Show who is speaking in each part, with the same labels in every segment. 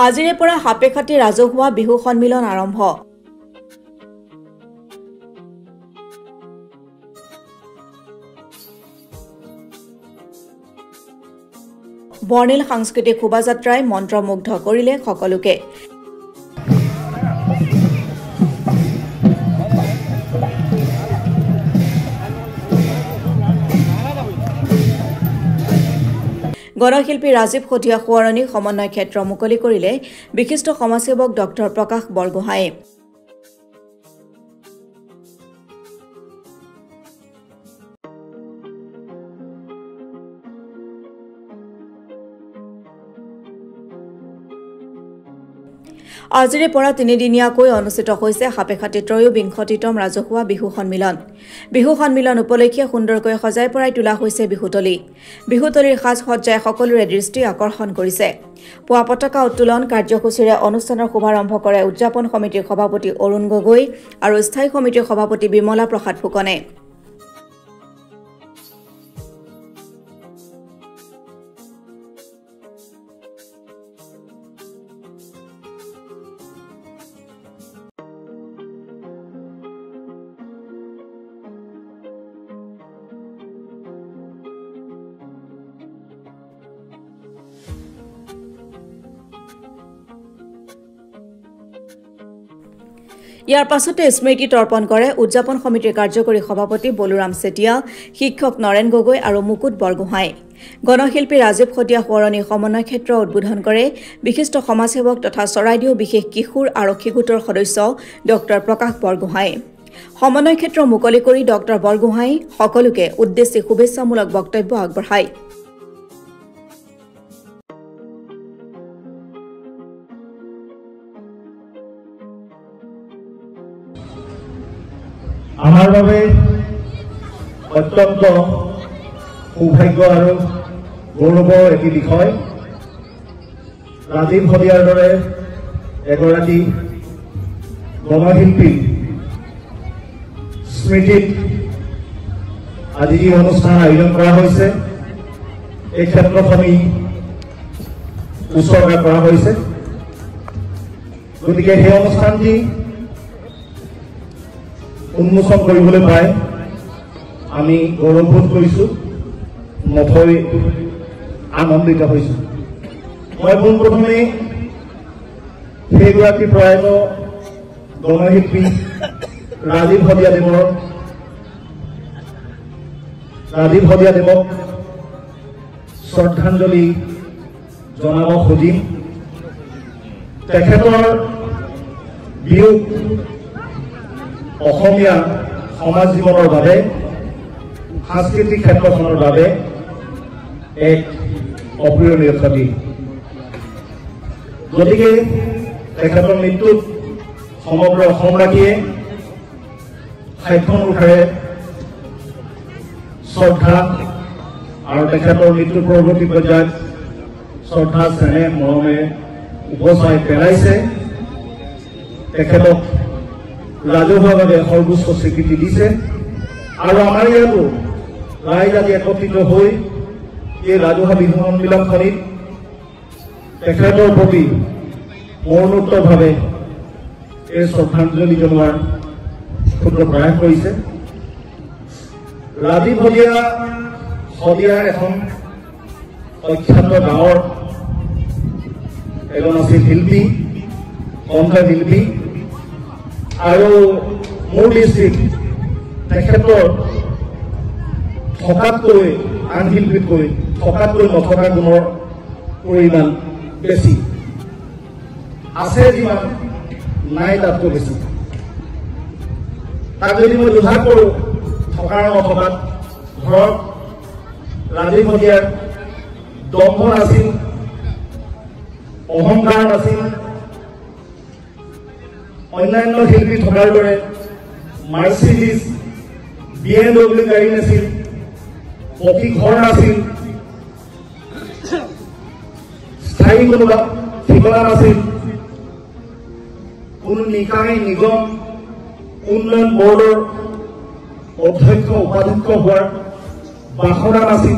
Speaker 1: আজিৰে পৰা হাপেখাতি ৰাজহুৱা বিহু সন্মিলন আৰম্ভ। বৰ্ণিল সাংস্কৃতিক শোভাযাত্ৰাই মন্ত্ৰমুগ্ধ কৰিলে সকলোকে। গণশিল্পী ৰাজীৱ সতীয়া সোঁৱৰণী সমন্বয় ক্ষেত্ৰ মুকলি কৰিলে বিশিষ্ট সমাজসেৱক ডক্টৰ প্ৰকাশ বৰগোহাঁয়ে। আজিৰে পৰা তিনিদিনীয়াকৈ অনুষ্ঠিত হৈছে হাপেখাতি ৩৩তম ৰাজহুৱা বিহু সন্মিলন। বিহু সন্মিলন উপলক্ষে সুন্দৰকৈ সজাই পৰাই তোলা হৈছে বিহুতলী। বিহুতলীৰ সাজ সজ্জাই সকলোৰে দৃষ্টি আকৰ্ষণ কৰিছে। পুৱা পতাকা উত্তোলন কাৰ্যসূচীৰে অনুষ্ঠানৰ শুভাৰম্ভ কৰে উদযাপন সমিতিৰ সভাপতি অৰুণ গগৈ আৰু স্থায়ী সমিতিৰ সভাপতি বিমলা প্ৰসাদ ফুকনে। ইয়াৰ পাছতে স্মৃতি তৰ্পণ কৰে উদযাপন সমিতিৰ কাৰ্যকৰী সভাপতি বলুৰাম চেতিয়া, শিক্ষক নৰেন গগৈ আৰু মুকুট বৰগোহাঁই। গণশিল্পী ৰাজীৱ সতীয়া সোঁৱৰণী সমন্বয় ক্ষেত্ৰ উদ্বোধন কৰে বিশিষ্ট সমাজসেৱক তথা চৰাইদেউ বিশেষ কিশোৰ আৰক্ষী গোটৰ সদস্য ডক্টৰ প্ৰকাশ বৰগোহাঁয়ে। সমন্বয় ক্ষেত্ৰ মুকলি কৰি ডক্টৰ বৰগোহাঁই সকলোকে উদ্দেশ্যি শুভেচ্ছামূলক বক্তব্য আগবঢ়ায়।
Speaker 2: আমাৰ বাবে অত্যন্ত সৌভাগ্য আৰু গৌৰৱৰ এটি বিষয়। ৰাজীৱ সতীয়াৰ দৰে এগৰাকী গণশিল্পী স্মৃতিত আজি যি অনুষ্ঠান আয়োজন কৰা হৈছে এই ক্ষেত্ৰখনি উৎসৰ্গা কৰা হৈছে। গতিকে সেই অনুষ্ঠানটি উন্মোচন কৰিবলৈ পাই আমি গৌৰৱবোধ কৰিছোঁ, নথৈ আনন্দিত হৈছোঁ। মই পোনপ্ৰথমে সেইগৰাকী প্ৰয়াত গণশিল্পী ৰাজীৱ সতীয়াদেৱক শ্ৰদ্ধাঞ্জলি জনাব খুজিম। তেখেতৰ বিয়োগ অসমীয়া সমাজ জীৱনৰ বাবে, সাংস্কৃতিক ক্ষেত্ৰখনৰ বাবে এক অপূৰণীয় ক্ষতি। গতিকে তেখেতৰ মৃত্যুত সমগ্ৰ অসমবাসীয়ে সাক্ষ্য মুখেৰে শ্ৰদ্ধা আৰু তেখেতৰ মৃত্যু পৰৱৰ্তী পৰ্যায়ত শ্ৰদ্ধা স্নেহ মৰমে উপচাই পেলাইছে। তেখেতক ৰাজহুৱাভাৱে সৰ্বোচ্চ স্বীকৃতি দিছে আৰু আমাৰ ইয়াতো ৰাইজ আজি একত্ৰিত হৈ এই ৰাজহুৱা বিহু সন্মিলনখনিত তেখেতৰ প্ৰতি মৰণোত্তৰভাৱে এই শ্ৰদ্ধাঞ্জলি জনোৱাৰ ক্ষুদ্ৰ প্ৰয়াস কৰিছে। ৰাজীৱ সতীয়াৰ এখন অখ্যাত গাঁৱৰ এজন আছিল শিল্পী, কণ্ঠশিল্পী আৰু মোৰ দৃষ্টিত তেখেতৰ থকাতকৈ আন শিল্পীতকৈ থকাতকৈ নথকা গুণৰ পৰিমাণ বেছি আছে, যিমান নাই তাতকৈ বেছি। তাক যদি মই দুভাগ কৰোঁ থকা আৰু নথকাত, ঘৰত ৰাজীৱ সতীয়াৰ দম্ভ নাছিল, অহংকাৰ নাছিল, অন্যান্য শিল্পী থকাৰ দৰে মাৰ্চিডিজ BMW গাড়ী নাছিল, পকী ঘৰ নাছিল, স্থায়ী কোনো ঠিকনা নাছিল, কোনো নিকায় নিগম উন্নয়ন বৰ্ডৰ অধ্যক্ষ উপাধ্যক্ষ হোৱাৰ বাসনা নাছিল।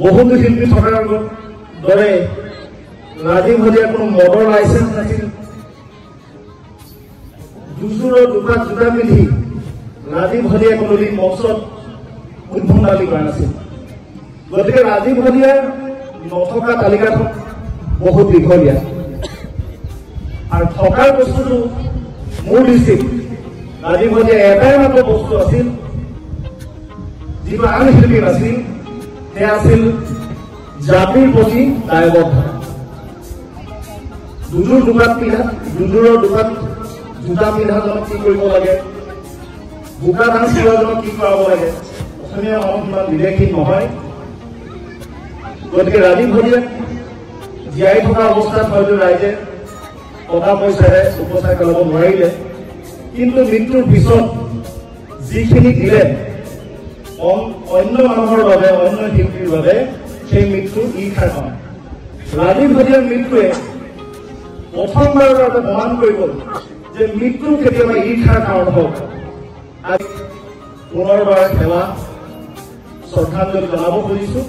Speaker 2: বহুতো শিল্পী থকাৰ দৰে ৰাজীৱ হলিয়াৰ কোনো মদৰ লাইচেঞ্চ নাছিল। দুযোৰৰ দুপাত জোতা পিন্ধি ৰাজীৱ হলিয়াই কোনোদিন মঞ্চত উদ্ভণ্ডালি কৰা নাছিল। গতিকে ৰাজীৱ হলিয়াৰ নথকা তালিকাখন বহুত দীঘলীয়া আৰু থকাৰ বস্তুটো মোৰ দৃষ্টিত ৰাজীৱ হলিয়াৰ এটাই মাত্ৰ বস্তু আছিল, যিটো আন শিল্পী নাছিল, সেয়া আছিল জাতিৰ প্ৰতি দায়বদ্ধতা। দুযোৰ দুপাত পিন্ধা, দুযোৰৰ দুপাত জোতা পিন্ধাজনক কি কৰিব লাগে, বোকা ডান্স কৰাজনক কি কৰাব লাগে, অসমীয়া মানুহ ইমান বিবেকহীন নহয়। গতিকে ৰাজীৱ হলিয়াক জীয়াই থকা অৱস্থাত হয়তো ৰাইজে টকা পইচাৰে উপচাৰ পেলাব নোৱাৰিলে, কিন্তু মৃত্যুৰ পিছত যিখিনি দিলে অন্য মানুহৰ বাবে, অন্য শিল্পীৰ বাবে, সেই মৃত্যু ঈৰ্ষাৰ কাম। ৰাজীৱ হলিয়াৰ মৃত্যুৱে প্ৰথমবাৰৰ বাবে প্ৰমাণ কৰি গ'ল যে মৃত্যু কেতিয়াবা ঈৰ্ষাৰ কাৰণ হওক। আজি পুনৰবাৰ সেৱা শ্ৰদ্ধাঞ্জলি জনাব খুজিছো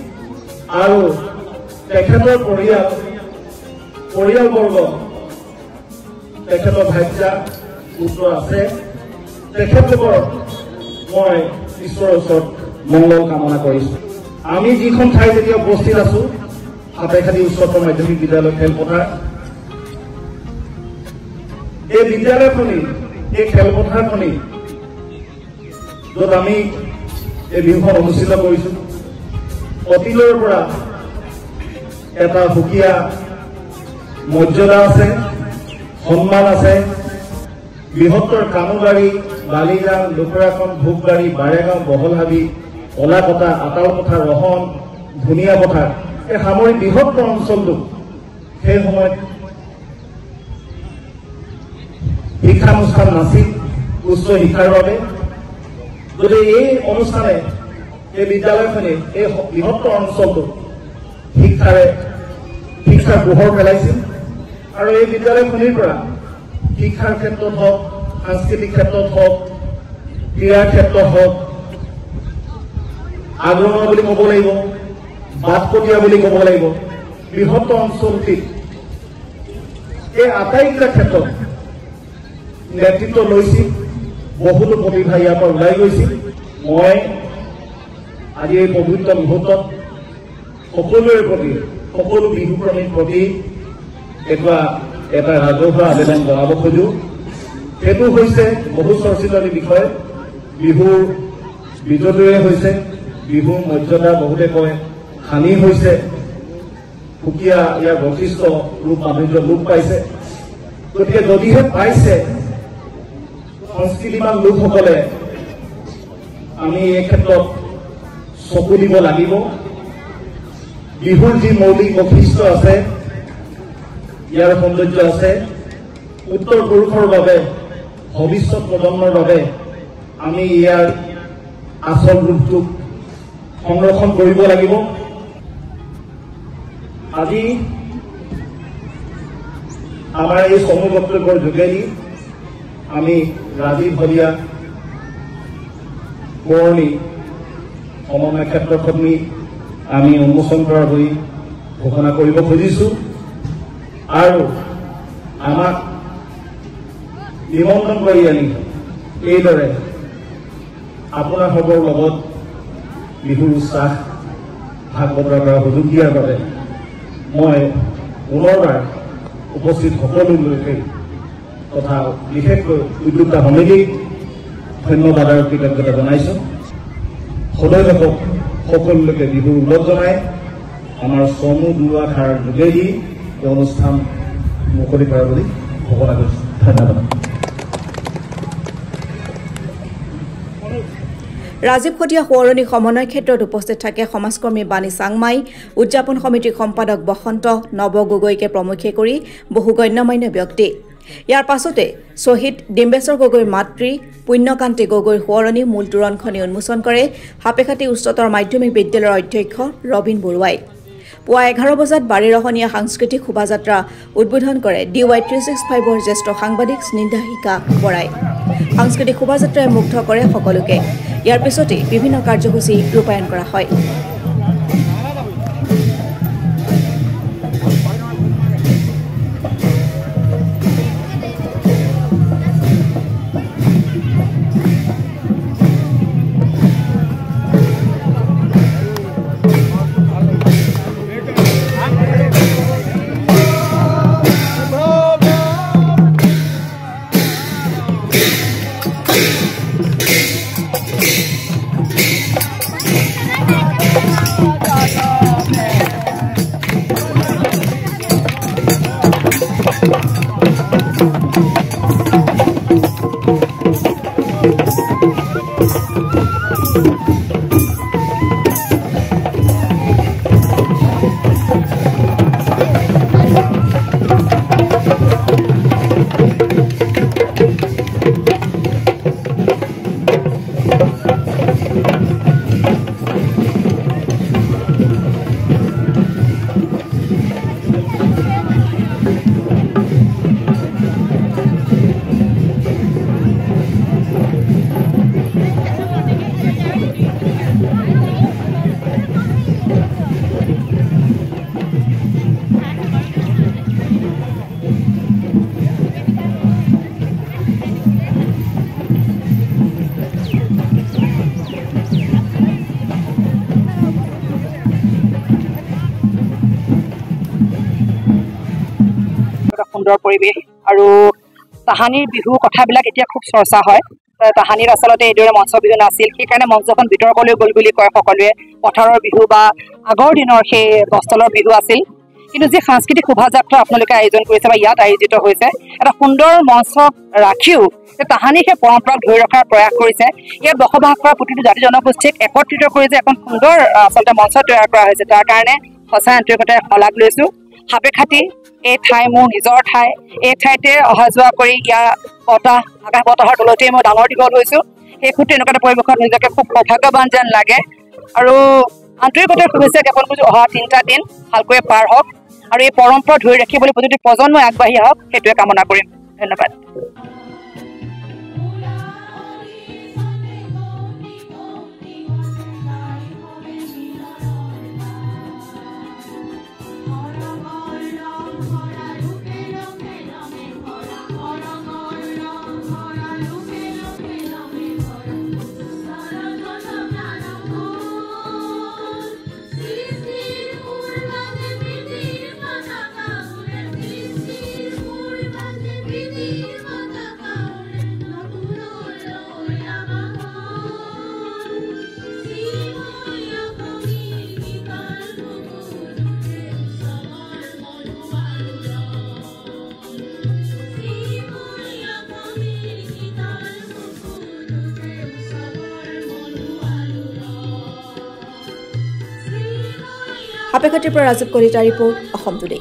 Speaker 2: আৰু তেখেতৰ পৰিয়ালবৰ্গ, তেখেতৰ ভাইজা পুত্ৰ আছে, তেখেতলোকৰ মই ঈশ্বৰৰ ওচৰত মংগল কামনা কৰিছো। আমি যিখন ঠাইত এতিয়া উপস্থিত আছো, সাপেখাতী উচ্চতৰ মাধ্যমিক বিদ্যালয় খেলপথাৰ, এই বিদ্যালয়খনি, এই খেলপথাৰখনি য'ত আমি এই বিহুখন অনুষ্ঠিত কৰিছো, অতীতৰ পৰা এটা সুকীয়া মৰ্যাদা আছে, সন্মান আছে। বৃহত্তৰ কানুবাৰী, বালিগাঁও, লুকুৰাখন, ভোগবাৰী, বাৰেগাঁও, বহলহাবি, কলাকটা, আতালপথাৰ, ৰহন, ধুনীয়া পথাৰ, এই সামৰি বৃহত্তৰ অঞ্চলটো সেই সময়ত শিক্ষানুষ্ঠান নাছিল উচ্চ শিক্ষাৰ বাবে। গতিকে এই অনুষ্ঠানে, এই বিদ্যালয়খনে এই বৃহত্তৰ অঞ্চলটো শিক্ষাৰ পোহৰ পেলাইছিল আৰু এই বিদ্যালয়খনিৰ পৰা শিক্ষাৰ ক্ষেত্ৰত হওক, সাংস্কৃতিক ক্ষেত্ৰত হওক, ক্ৰীড়াৰ ক্ষেত্ৰত হওক, আগৰণুৱা বুলি ক'ব লাগিব, বাটপটীয়া বুলি ক'ব লাগিব, বৃহত্তৰ অঞ্চলটিত এই আটাইকেইটা ক্ষেত্ৰত নেতৃত্ব লৈছিল। বহুতো প্ৰতিভা ইয়াৰ পৰা ওলাই গৈছিল। মই আজি এই পবিত্ৰ মুহূৰ্তত সকলোৰে প্ৰতি, সকলো বিহুপ্ৰেমীৰ প্ৰতি এটা ৰাজহুৱা আবেদন জনাব খোজো। সেইটো হৈছে বহু চৰ্চিত বিষয়, বিহুৰ বিজয়টোৱে হৈছে, বিহুৰ মৰ্যাদা বহুতে কয় হানি হৈছে, সুকীয়া ইয়াৰ বৈশিষ্ট্য ৰূপ মাধুৰ্য লোপ পাইছে। গতিকে যদিহে পাইছে, সংস্কৃতিবান লোকসকলে আমি এই ক্ষেত্ৰত চকু দিব লাগিব। বিহুৰ যি মৌলিক বৈশিষ্ট্য আছে, ইয়াৰ সৌন্দৰ্য আছে, উত্তৰ পুৰুষৰ বাবে, ভৱিষ্যত প্ৰজন্মৰ বাবে আমি ইয়াৰ আচল ৰূপটোক সংৰক্ষণ কৰিব লাগিব। আজি আমাৰ এই সমূহ বক্তব্যৰ যোগেদি আমি ৰাজীৱ হলিয়া পুৰণি সমন্বয় ক্ষেত্ৰখনি আমি উন্মোচন কৰাৰ হৈ ঘোষণা কৰিব খুজিছো আৰু আমাক নিমন্ত্ৰণ কৰি আনি এইদৰে আপোনাৰ সকলৰ লগত বিহুৰ উৎসাহ ভাগ বতৰা কৰাৰ সুযোগ দিয়াৰ বাবে মই পুনৰবাৰ উপস্থিত সকলো লোকে তথা বিশেষকৈ উদ্যোক্তা সমিতিক ধন্যবাদ আৰু কৃতজ্ঞতা জনাইছো। সদয় সকলো লোকে বিহুৰ উল্লেখ জনাই আমাৰ চমু দুআষাৰ যোগেদি এই অনুষ্ঠান মুকলি কৰা বুলি ঘোষণা কৰিছো। ধন্যবাদ।
Speaker 1: ৰাজীৱ হলিয়া সোঁৱৰণী সমন্বয় ক্ষেত্ৰত উপস্থিত থাকে সমাজকৰ্মী বাণী চাংমাই, উদযাপন সমিতিৰ সম্পাদক বসন্ত নৱ গগৈকে প্ৰমুখ্যে কৰি বহু গণ্যমান্য ব্যক্তি। ইয়াৰ পাছতে শ্বহীদ ডিম্বেশ্বৰ গগৈৰ মাতৃ পুণ্যকান্তি গগৈৰ সোঁৱৰণী মূল তোৰণখনি উন্মোচন কৰে সাপেখাতী উচ্চতৰ মাধ্যমিক বিদ্যালয়ৰ অধ্যক্ষ ৰবীন বৰুৱাই। পুৱা 11 বজাত বাৰীৰহণীয়া সাংস্কৃতিক শোভাযাত্ৰা উদ্বোধন কৰে DY 365ৰ জ্যেষ্ঠ সাংবাদিক স্নিগ্ধাহিকা বৰাই। সাংস্কৃতিক শোভাযাত্ৰাই মুগ্ধ কৰে সকলোকে। ইয়াৰ পিছতে বিভিন্ন কাৰ্যসূচী ৰূপায়ণ কৰা হয়।
Speaker 3: এটা সুন্দৰ পৰিৱেশ আৰু তাহানিৰ বিহু কথাবিলাক এতিয়া খুব চৰ্চা হয় তাহানিৰ আচলতে এইদৰে মঞ্চ বিহু নাছিল সেইকাৰণে মঞ্চখন বিতৰ্কলৈ গ'ল বুলি কয় সকলোৱে পথাৰৰ বিহু বা আগৰ দিনৰ সেই বস্তলৰ বিহু আছিল কিন্তু যি সাংস্কৃতিক শোভাযাত্ৰা আপোনালোকে আয়োজন কৰিছে বা ইয়াত আয়োজিত হৈছে এটা সুন্দৰ মঞ্চ ৰাখিও তাহানিৰ সেই পৰম্পৰাক ধৰি ৰখাৰ প্ৰয়াস কৰিছে ইয়াত বসবাস কৰা প্ৰতিটো জাতি জনগোষ্ঠীক একত্ৰিত কৰি যে এখন সুন্দৰ আচলতে মঞ্চ তৈয়াৰ কৰা হৈছে তাৰ কাৰণে সঁচাই আন্তৰিকতাৰে শলাগ লৈছোঁ সাপেখাতি এই ঠাই মোৰ নিজৰ ঠাই এই ঠাইতে অহা যোৱা কৰি ইয়াৰ আকাশ বতাহৰ তলতেই মই ডাঙৰ দীঘল হৈছোঁ সেই সূত্ৰে এনেকুৱা এটা পৰিৱেশত নিজকে খুব সৌভাগ্যৱান যেন লাগে আৰু আন্তৰিকতাৰ শুভেচ্ছা জ্ঞাপন কৰিছোঁ অহা 3টা দিন ভালকৈ পাৰ হওক আৰু এই পৰম্পৰা ধৰি ৰাখিবলৈ প্ৰতিটো প্ৰজন্মই আগবাঢ়ি আহক সেইটোৱে কামনা কৰিম ধন্যবাদ
Speaker 1: সাপেখাতিৰ পৰা ৰাজীৱ কলিতাৰ ৰিপৰ্ট অসম টুডে।